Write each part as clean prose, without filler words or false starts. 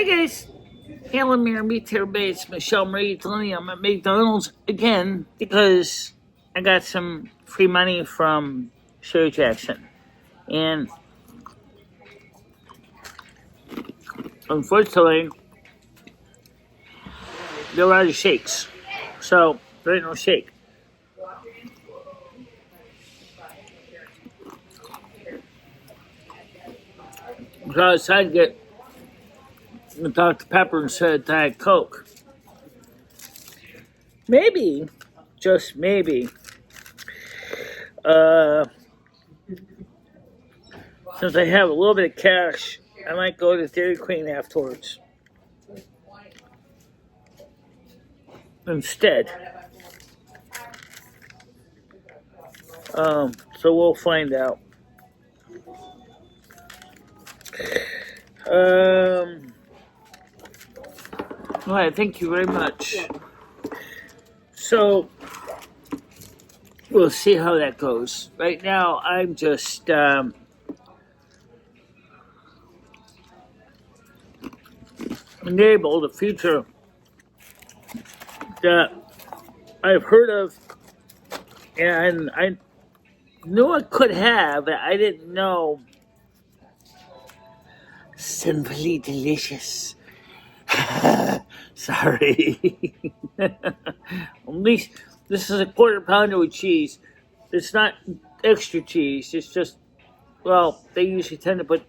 Hi guys, Hello Mirror, meet everybody. It's MicheleMarieDalene. I'm at McDonald's again because I got some free money from Sherry Jackson, and unfortunately, there are out of shakes, so there ain't no shake. So I decided to get a Dr. Pepper instead of Diet Coke. Maybe, just maybe, since I have a little bit of cash, I might go to Dairy Queen afterwards instead. So we'll find out. All right, thank you very much. So we'll see how that goes. Right now, I'm just enable the feature that I've heard of, and I knew I could have, but I didn't know. Simply delicious. Sorry. At least this is a quarter pounder with cheese. It's not extra cheese. It's just, well, they usually tend to put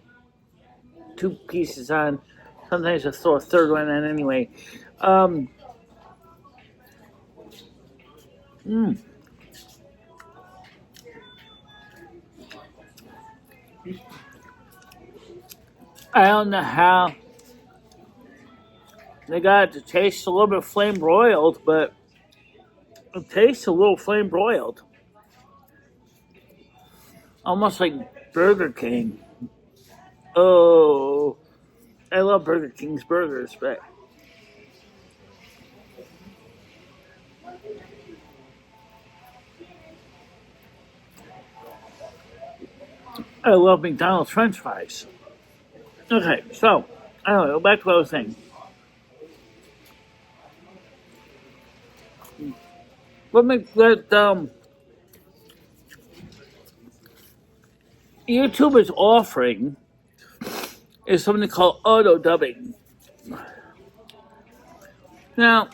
2 pieces on. Sometimes I throw a third one on anyway. I don't know how they got it to taste a little bit flame broiled, but it tastes a little flame broiled. Almost like Burger King. Oh, I love Burger King's burgers, but I love McDonald's French fries. Okay, so I don't know. Back to what I was saying. What YouTube is offering is something called auto dubbing. Now,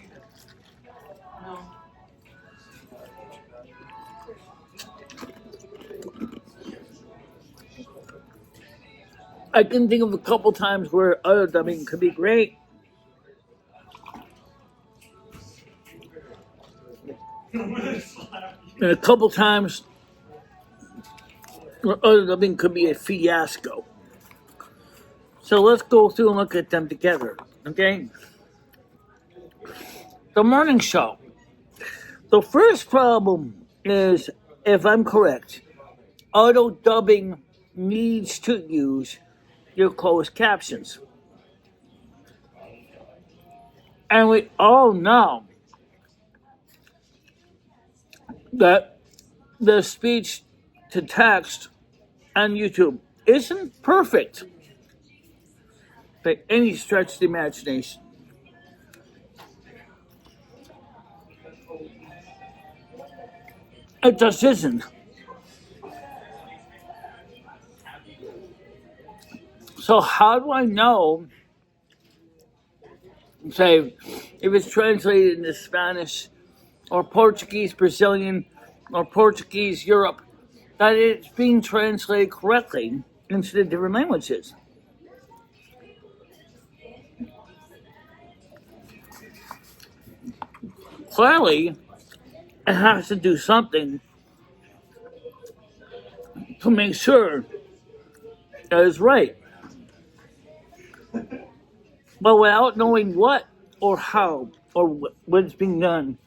I can think of a couple times where auto dubbing could be great. And a couple times where auto dubbing could be a fiasco. So let's go through and look at them together, okay? The morning show. The first problem is, if I'm correct, auto dubbing needs to use your closed captions. And we all know that the speech to text on YouTube isn't perfect by any stretch of the imagination. It just isn't. So how do I know, say, if it's translated into Spanish or Portuguese Brazilian or Portuguese Europe, that it's being translated correctly into the different languages? Clearly, it has to do something to make sure that it's right. But without knowing what or how or what's being done,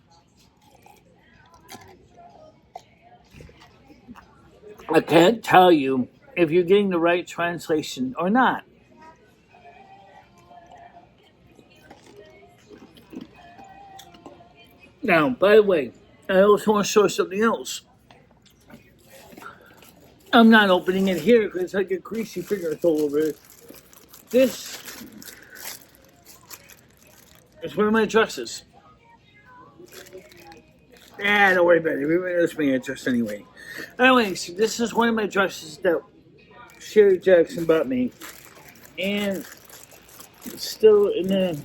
I can't tell you if you're getting the right translation or not. Now, by the way, I also want to show something else. I'm not opening it here because I get greasy fingers all over it. This It's one of my addresses. Don't worry about it. Everybody knows my address anyway. Anyways, this is one of my dresses that Sherry Jackson bought me. And it's still in the...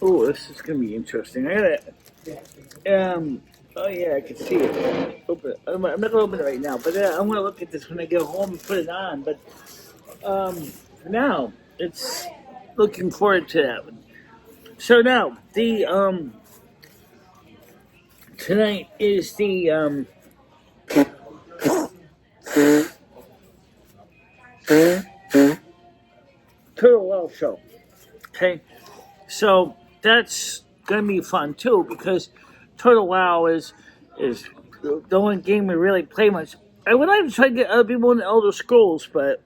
Oh, this is going to be interesting. I gotta... Oh, yeah, I can see it. Open it. I'm not going to open it right now, but I'm going to look at this when I get home and put it on. But for now, it's looking forward to that one. So now, tonight is the, Turtle Well show. Okay? So, that's going to be fun, too, because Turtle Wow is the only game we really play much. I would like to try to get other people in the Elder Scrolls, but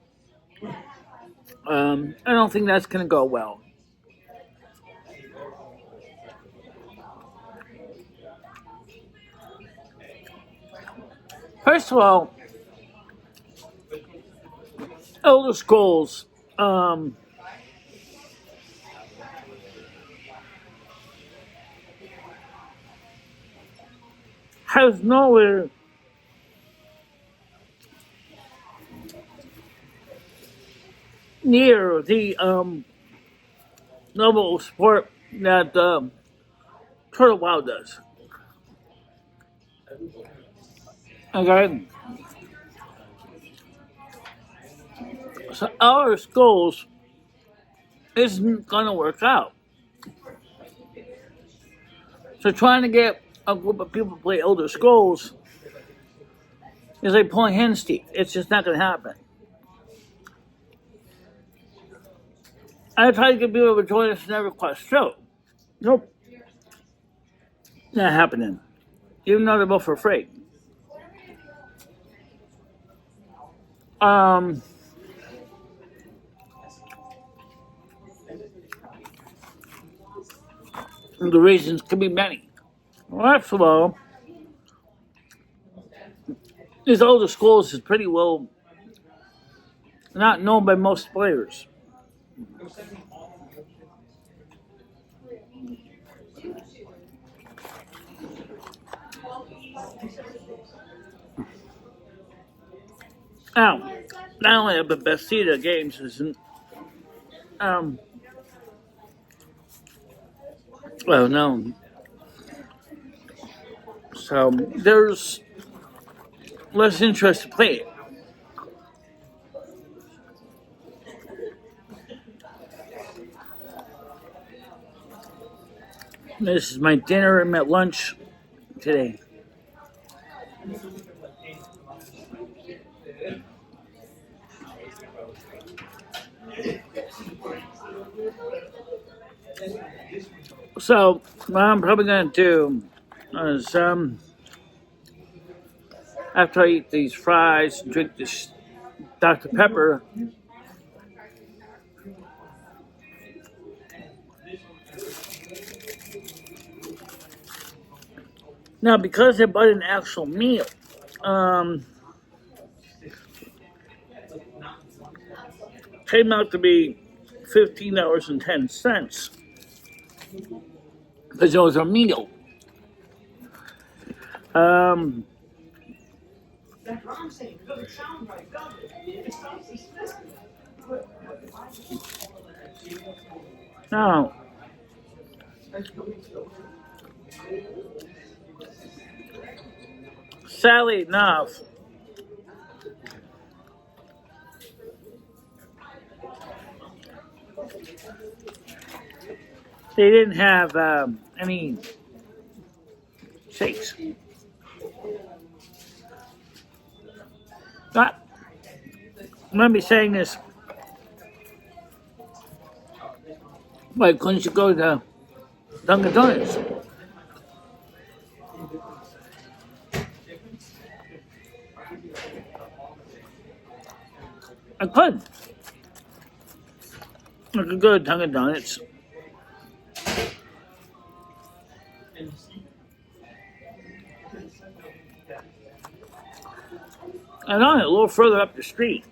I don't think that's going to go well. First of all, Elder Scrolls, has nowhere near the level of support that Turtle Wow does. Okay? So Elder Scrolls isn't going to work out. So trying to get a group of people to play Elder Scrolls is like pulling hen's teeth. It's just not going to happen. I tried to get people to join us in every request show. Nope. Not happening. Even though they're both afraid. The reasons could be many. Well, first of all, this Elder Scrolls is pretty well not known by most players. Now, not only have the Bethesda games isn't, well, no. So there's less interest to play it. This is my dinner and my lunch today. So what I'm probably going to do is after I eat these fries and drink this Dr. Pepper, now because I bought an actual meal, came out to be $15.10 because it was a meal. Now, sadly enough, they didn't have any shakes. But I'm going to be saying this. Why couldn't you go to Dunkin' Donuts? I could. I could go to Dunkin' Donuts. And on it, a little further up the street.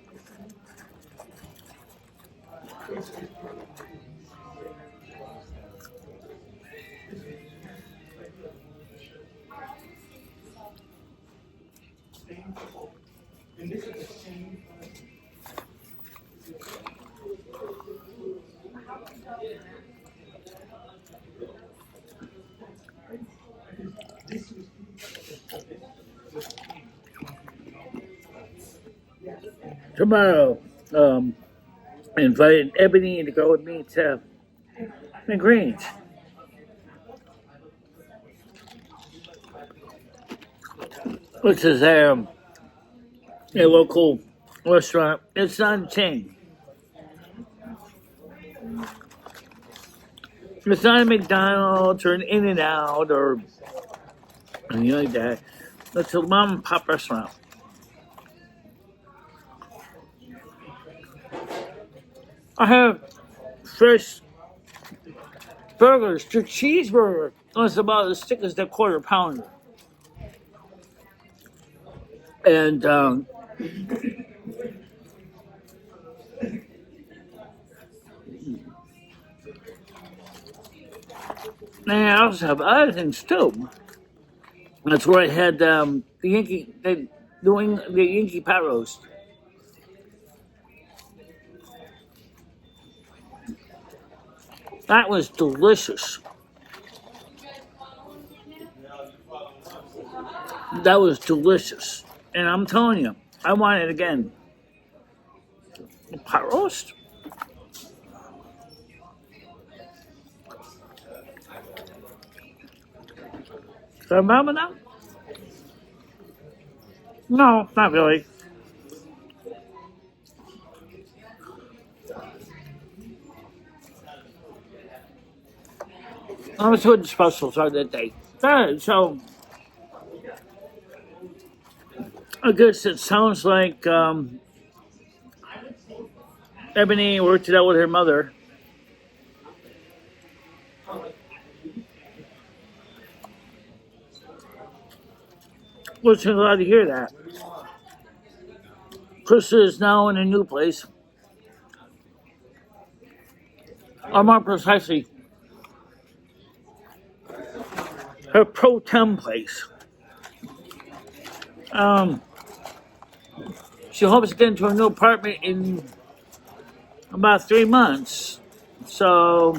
Tomorrow, I invited Ebony to go with me to McGreen's, which is a local restaurant. It's not a chain. It's not a McDonald's or an In-N-Out or anything like that. It's a mom and pop restaurant. I have fresh burgers. Their cheeseburger was about as thick as the quarter pounder. And I also have other things too. That's where I had the doing the Yankee pot roast. That was delicious. That was delicious. And I'm telling you, I want it again. Pot roast? Do I remember that? No, not really. I was doing the specials on that day. So, I guess it sounds like Ebony worked it out with her mother. Wasn't allowed to hear that. Krista is now in a new place. Or more precisely, her pro tem place. She hopes to get into a new apartment in about 3 months. So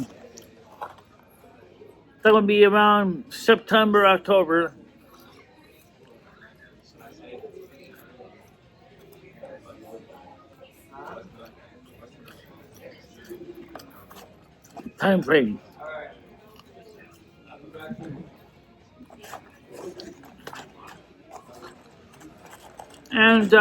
that would be around September, October. Time frame. And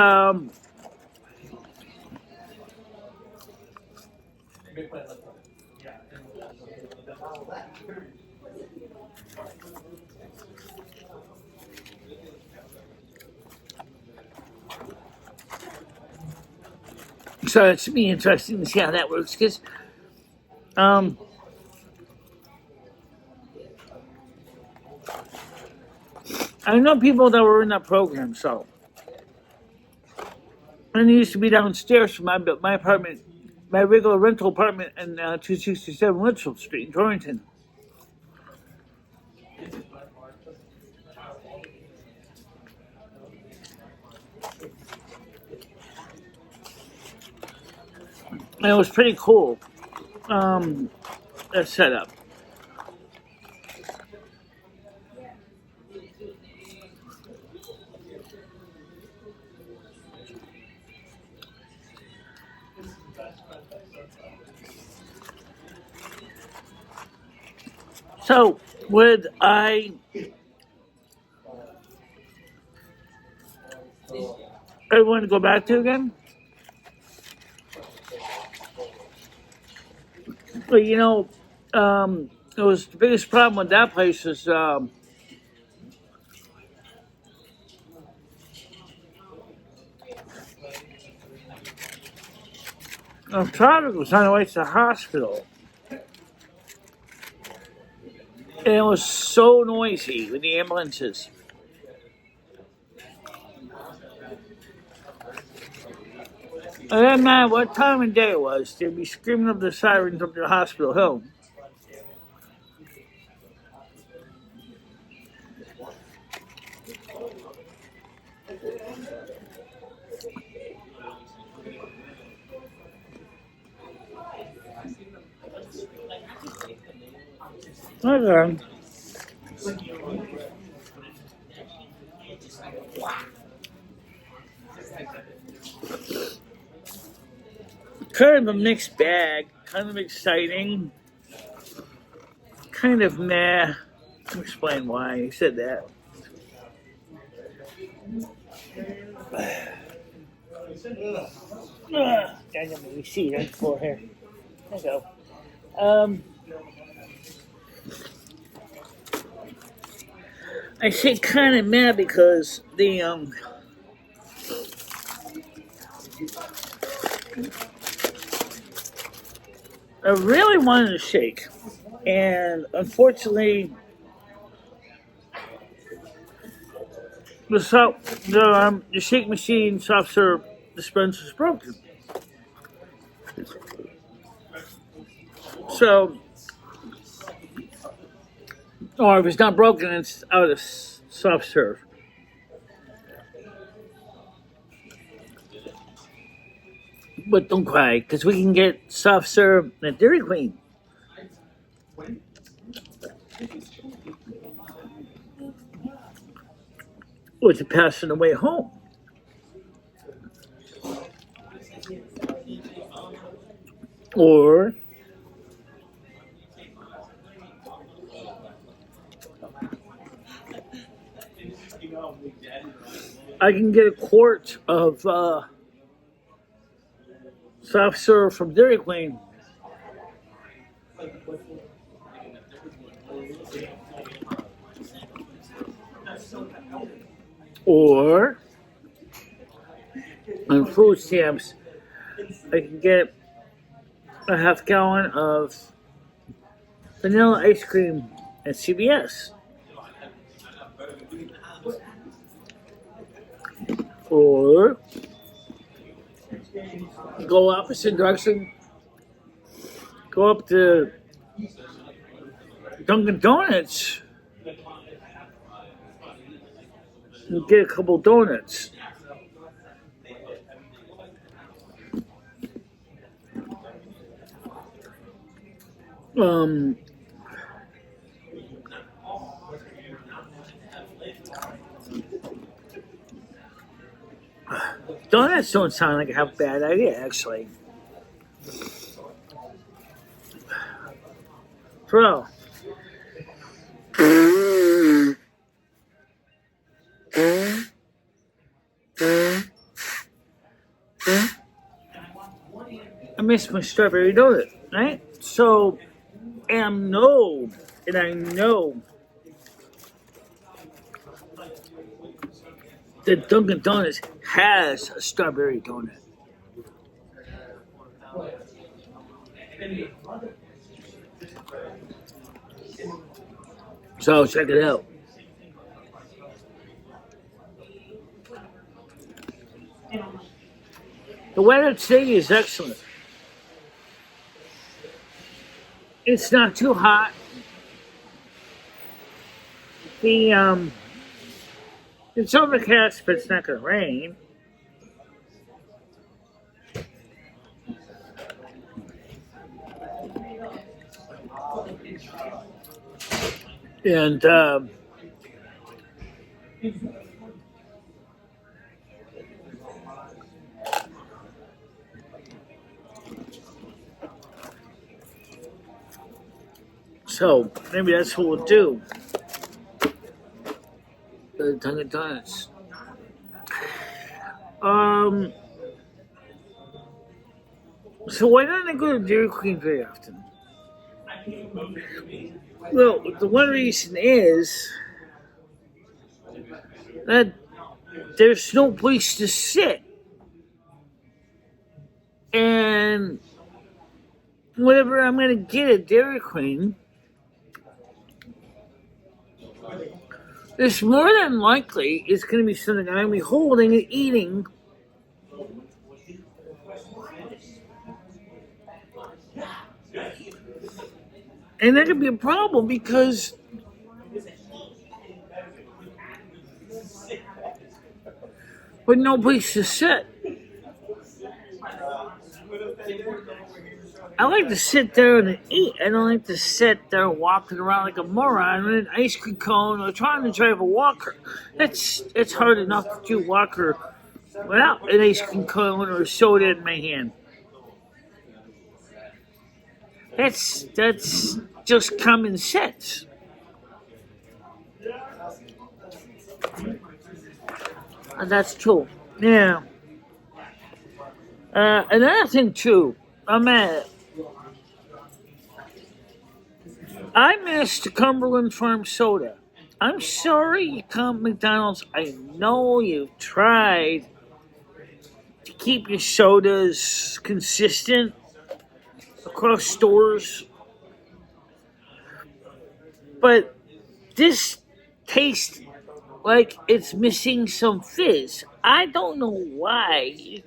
so it's be interesting to see how that works because I know people that were in that program, so. And it used to be downstairs from my apartment, my regular rental apartment in 267 Litchfield Street in Torrington. And it was pretty cool, that setup. So, would everyone to go back to again? But it was the biggest problem with that place is traffic was on the way to the hospital. And it was so noisy with the ambulances. It doesn't matter what time of day it was, they'd be screaming up the sirens up the hospital hill. Okay. Kind of a mixed bag, kind of exciting, kind of meh. I'll explain why he said that. Gotta get my receipt on the floor here. There you go. I say kind of mad because I really wanted a shake, and unfortunately, the shake machine soft serve dispenser is broken. So, or if it's not broken, it's out of soft serve. But don't cry, because we can get soft serve at Dairy Queen. Or to pass on the way home. Or I can get a quart of soft serve from Dairy Queen. Or on food stamps, I can get a half gallon of vanilla ice cream at CVS. Or go opposite direction, go up to Dunkin' Donuts and get a couple donuts. Donuts don't sound like a bad idea, actually. So, I miss my strawberry donut, right? So, and I know that Dunkin' Donuts has a strawberry donut. So check it out. The weather today is excellent. It's not too hot. It's overcast, but it's not going to rain. And so maybe that's what we'll do. The Dunkin' Donuts. So why don't I go to Dairy Queen very often? Well, the one reason is that there's no place to sit. And whatever I'm going to get at Dairy Queen, this more than likely is going to be something I'm going to be holding and eating And that could be a problem because with no place to sit. I like to sit there and eat. I don't like to sit there walking around like a moron with an ice cream cone or trying to drive a walker. It's hard enough to do walker without an ice cream cone or a soda in my hand. That's just common sense. And that's true. Yeah. Another thing too, I missed Cumberland Farm soda. I'm sorry you come McDonald's. I know you've tried to keep your sodas consistent across stores, but this tastes like it's missing some fizz. I don't know why.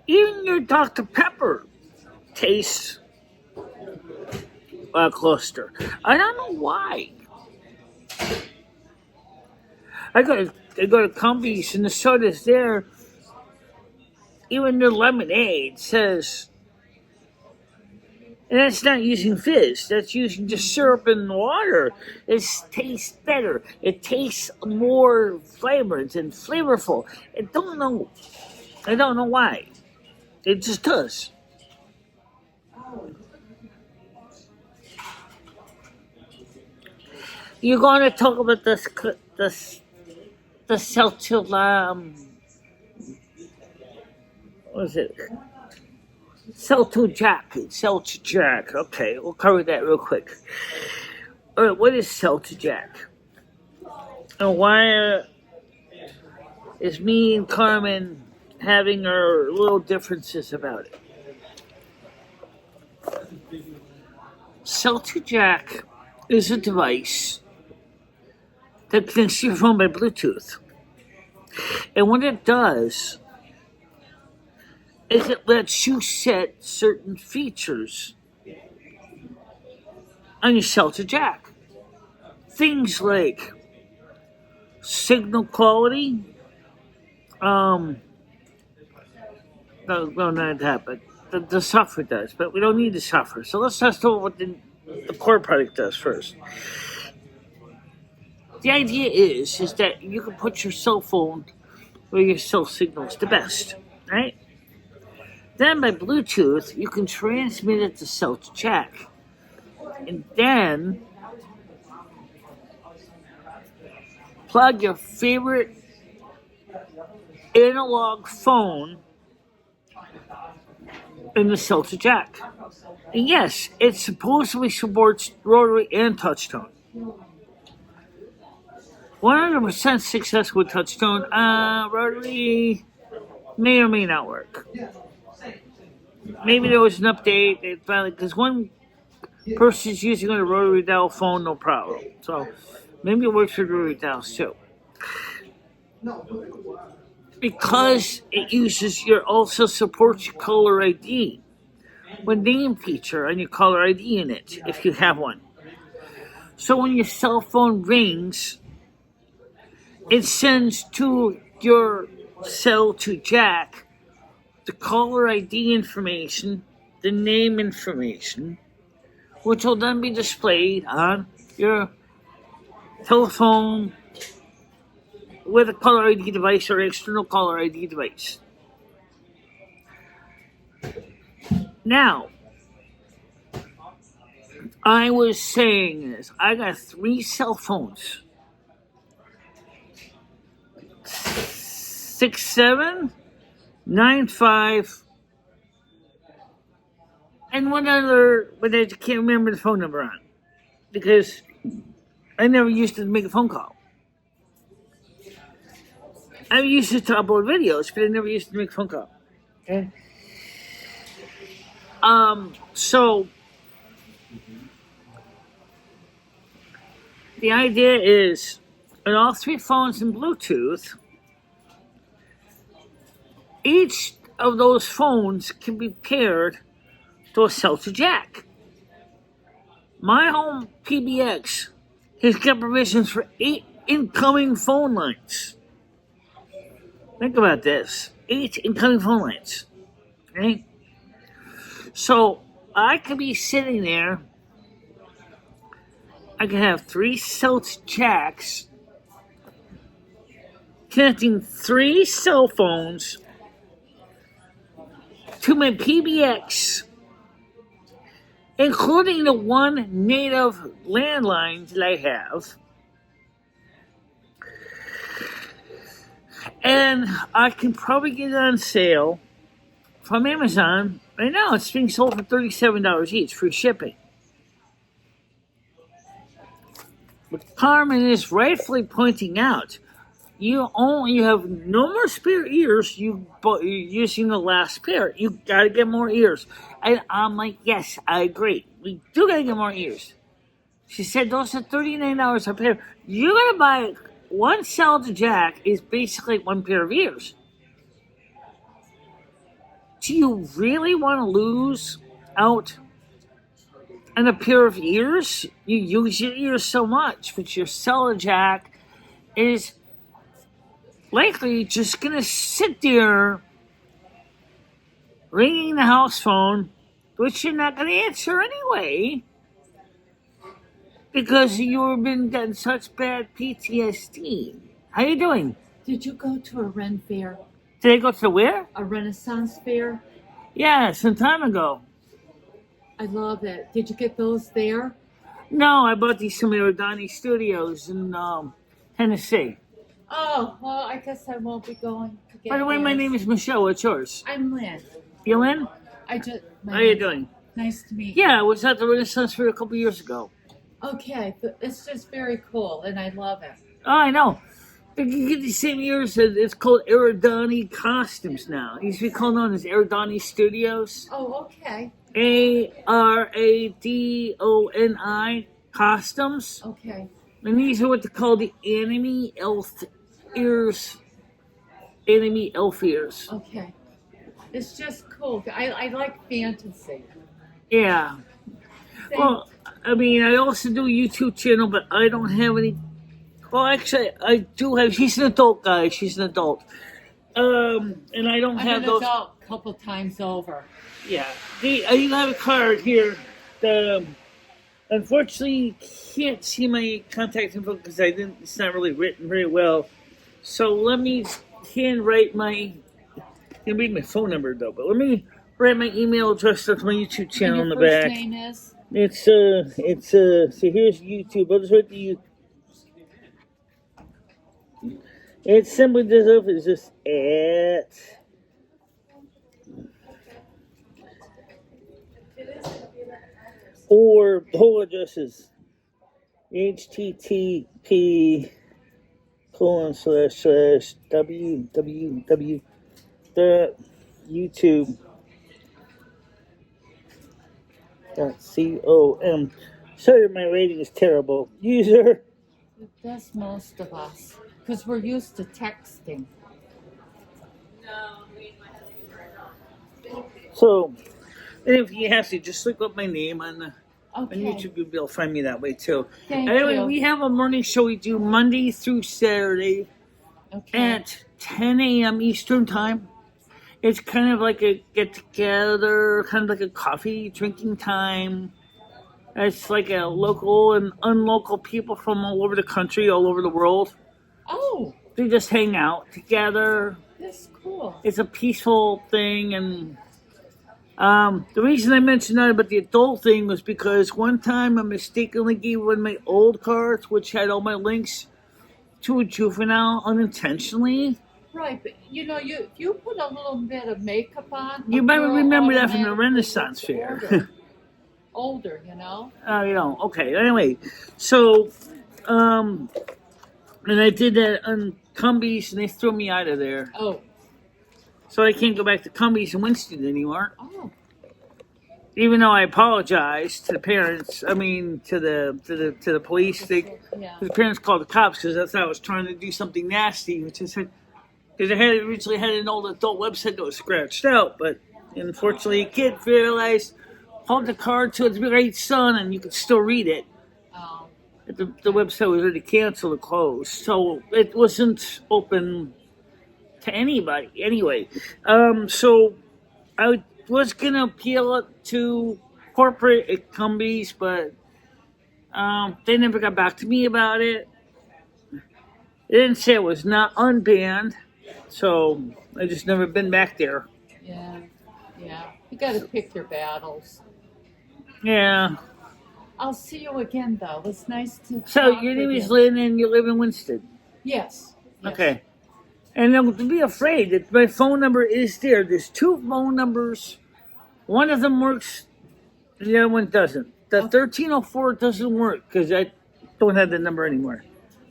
Even your Dr. Pepper tastes lackluster. I don't know why. I go to Cumbies and the soda's there. Even their lemonade says, and that's not using fizz. That's using just syrup and water. It tastes better. It tastes more vibrant and flavorful. I don't know why. It just does. You're going to talk about the seltzer, what is it? Seltzer Jack. Okay, we'll cover that real quick. All right, what is Seltzer Jack? And why is me and Carmen having our little differences about it? Seltzer Jack is a device that connects to your phone by Bluetooth. And what it does is it lets you set certain features on your Seltzer Jack. Things like signal quality, no, not that, but the software does, but we don't need the software. So let's just know what the core product does first. The idea is that you can put your cell phone where your cell signal is the best, right? Then by Bluetooth, you can transmit it to Seltzer Jack. And then plug your favorite analog phone in the Seltzer Jack. And yes, it supposedly supports rotary and touchtone. 100% success with touchtone. Rotary may or may not work. Maybe there was an update. They finally, because one person's using a rotary dial phone, no problem. So maybe it works with rotary dials too. Because it also supports your caller ID with name feature on your caller ID in it, if you have one. So when your cell phone rings, it sends to your Seltzer Jack the caller ID information, the name information, which will then be displayed on your telephone with a caller ID device or external caller ID device. Now, I was saying this. I got 3 cell phones. 6795 and one other, but I can't remember the phone number on because I never used it to make a phone call. I used it to upload videos, but I never used it to make a phone call. Okay. So the idea is, on all 3 phones in Bluetooth, each of those phones can be paired to a Celtic Jack. My home PBX has got provisions for 8 incoming phone lines. Think about this. 8 incoming phone lines. Okay? So I could be sitting there. I could have 3 Celtic Jacks connecting 3 cell phones to my PBX, including the 1 native landline that I have. And I can probably get it on sale from Amazon. Right now, it's being sold for $37 each, free shipping. But Carmen is rightfully pointing out, you have no more spare ears. You're using the last pair. You gotta get more ears. And I'm like, yes, I agree. We do gotta get more ears. She said those are $39 a pair. You're gonna buy 1 Celtic Jack is basically 1 pair of ears. Do you really want to lose out on a pair of ears? You use your ears so much, but your Celtic Jack is likely just going to sit there ringing the house phone, which you're not going to answer anyway because you've been getting such bad PTSD. How you doing? Did you go to a Ren fair? Did I go to where? A Renaissance fair? Yeah, some time ago. I love it. Did you get those there? No, I bought these from Dalene Studios in Tennessee. Oh, well, I guess I won't be going to get By the way, my name is Michele. What's yours? I'm Lynn. You Lynn? How are you doing? Nice to meet you. Yeah, I was at the Renaissance Fair a couple years ago. Okay, but it's just very cool, and I love it. Oh, I know. You can get the same years as it's called Dalene Costumes now. It used to be called known as Dalene Studios. Oh, okay. Aradoni Costumes. Okay. And these are what they call the enemy elf ears. Enemy elf ears. Okay. It's just cool. I like fantasy. Yeah. Well, I mean, I also do a YouTube channel, but I don't have any. Well, actually, I do have. She's an adult, guys. She's an adult. And I don't have those. I'm an adult a couple times over. Yeah. I do have a card here. Unfortunately, you can't see my contact info because it's not really written very well. So let me handwrite my. You can read my phone number though, but let me write my email address to my YouTube channel on the back. Your first name is? So here's YouTube. I'll just write the It simply does up is just at or the whole address is http://www.youtube.com. Sorry, my rating is terrible. User. That's most of us, because we're used to texting. So, if you have to, just look up my name on YouTube. You'll be able to find me that way too. Anyway, we have a morning show we do Monday through Saturday at 10 a.m. Eastern time. It's kind of like a get-together, kind of like a coffee drinking time. It's like a local and unlocal people from all over the country, all over the world. Oh. They just hang out together. That's cool. It's a peaceful thing. And the reason I mentioned that about the adult thing was because one time I mistakenly gave one of my old cards, which had all my links, to a juvenile unintentionally. Right, but if you put a little bit of makeup on, you might remember that from the Renaissance Fair. Older, okay. Anyway, so, and I did that on Cumbies, and they threw me out of there. Oh. So I can't go back to Cumbies and Winston anymore. Oh. Even though I apologized to the parents, to the police, the parents called the cops because I thought I was trying to do something nasty, which is because I originally had an old adult website that was scratched out, but unfortunately, a kid realized hold the card to its great sun, and you could still read it. Oh, The website was already canceled or closed, so it wasn't open to anybody. Anyway, so I was gonna appeal it to corporate companies, but they never got back to me about it. They didn't say it was not unbanned, so I just never been back there. yeah. You got to pick your battles. Yeah. I'll see you again, though. It's nice to So talk your name with is you. Lynn, and you live in Winston. Yes. Okay. And don't be afraid that my phone number is there. There's 2 phone numbers. One of them works, the other one doesn't. The 1304 doesn't work because I don't have the number anymore.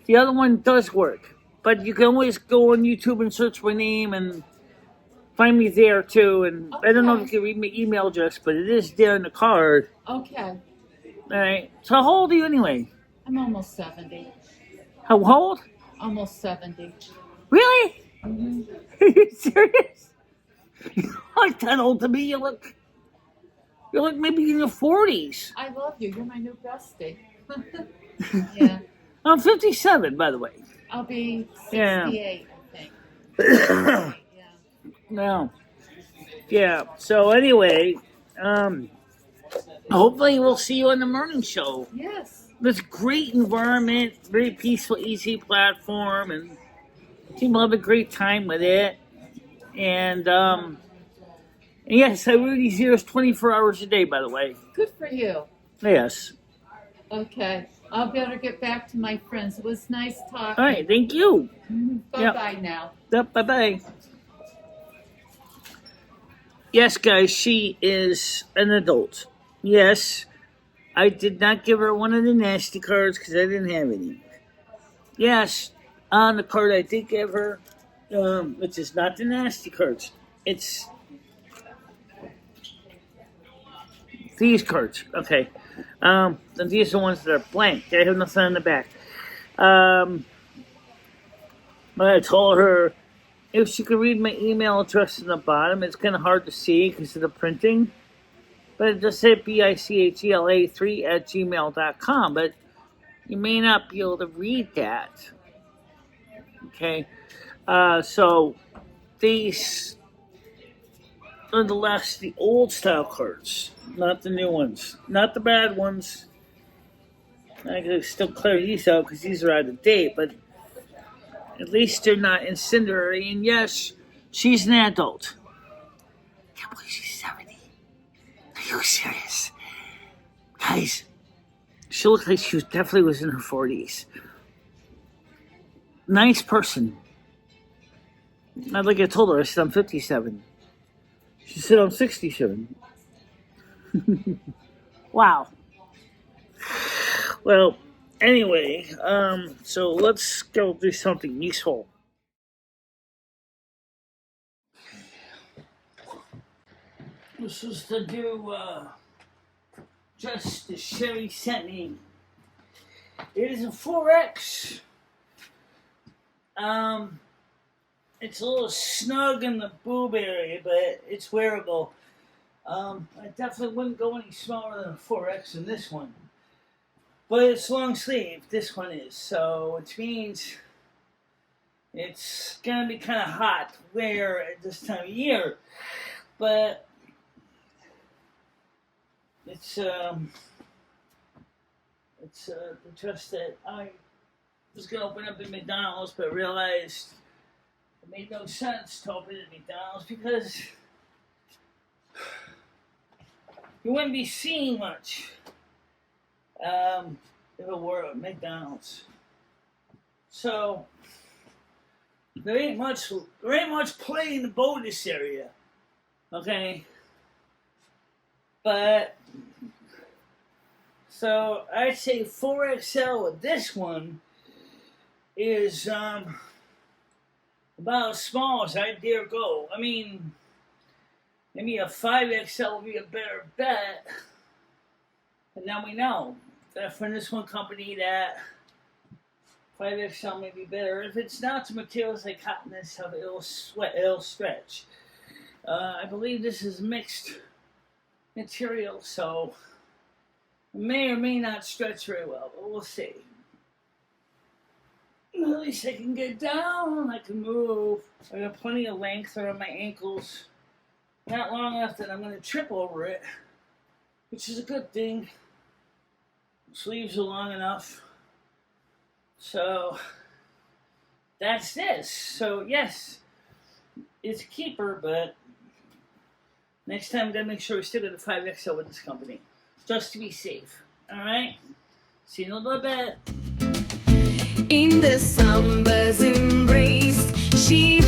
The other one does work, but you can always go on YouTube and search my name and find me there too. And I don't know if you can read my email address, but it is there in the card. Okay. All right. So how old are you anyway? I'm almost 70. How old? Almost 70. Really? Mm-hmm. Are you serious? You look like that old to me. You look maybe in your 40s. I love you. You're my new bestie. Yeah. I'm 57, by the way. I'll be 68, Yeah. I think. Yeah. No. Yeah. So anyway, hopefully we'll see you on the morning show. Yes. This great environment, very peaceful, easy platform, and people have a great time with it. And yes, I read these ears 24 hours a day, by the way. Good for you. Yes. Okay. I'll better get back to my friends. It was nice talking. All right. Thank you. Bye-bye now. Yep. Bye-bye. Yes, guys, she is an adult. Yes, I did not give her one of the nasty cards because I didn't have any. Yes, on the card I did give her, which is not the nasty cards. It's these cards. Okay. And these are the ones that are blank. I have nothing on the back. But I told her if she could read my email address in the bottom. It's kind of hard to see because of the printing. But it just said BICHELA3@gmail.com. But you may not be able to read that. Okay. So these are the old style cards, not the new ones. Not the bad ones. I can still clear these out because these are out of date, but at least they're not incendiary. And yes, she's an adult. I can't believe she's 70. Are you serious? Guys, she looked like she definitely was in her 40s. Nice person. Not like I told her, I said I'm 57. She said I'm 67. Wow. Well, anyway, so let's go do something useful. This is to do just the Sherry sent me. It is a 4X. It's a little snug in the boob area, but it's wearable. I definitely wouldn't go any smaller than a 4X in this one. But it's long sleeve, this one is, so which means it's gonna be kind of hot to wear at this time of year. But it's the trust that I was gonna open up at McDonald's, but realized it made no sense to open at McDonald's because you wouldn't be seeing much if it were at McDonald's. So there ain't much play in the bonus area, okay? But so I'd say 4XL with this one is about as small as I dare go. I mean, maybe a 5XL would be a better bet. But now we know that from this one company that 5XL may be better. If it's not the materials like cotton and stuff, it'll stretch. I believe this is mixed material, so it may or may not stretch very well, but we'll see. At least I can get down, I can move. I got plenty of length around my ankles. Not long enough that I'm going to trip over it, which is a good thing. Sleeves are long enough. So that's this. So yes, it's a keeper, but next time we gotta make sure we stick with the 5XL with this company, just to be safe. All right. See you in a little bit. In the summer's embrace, she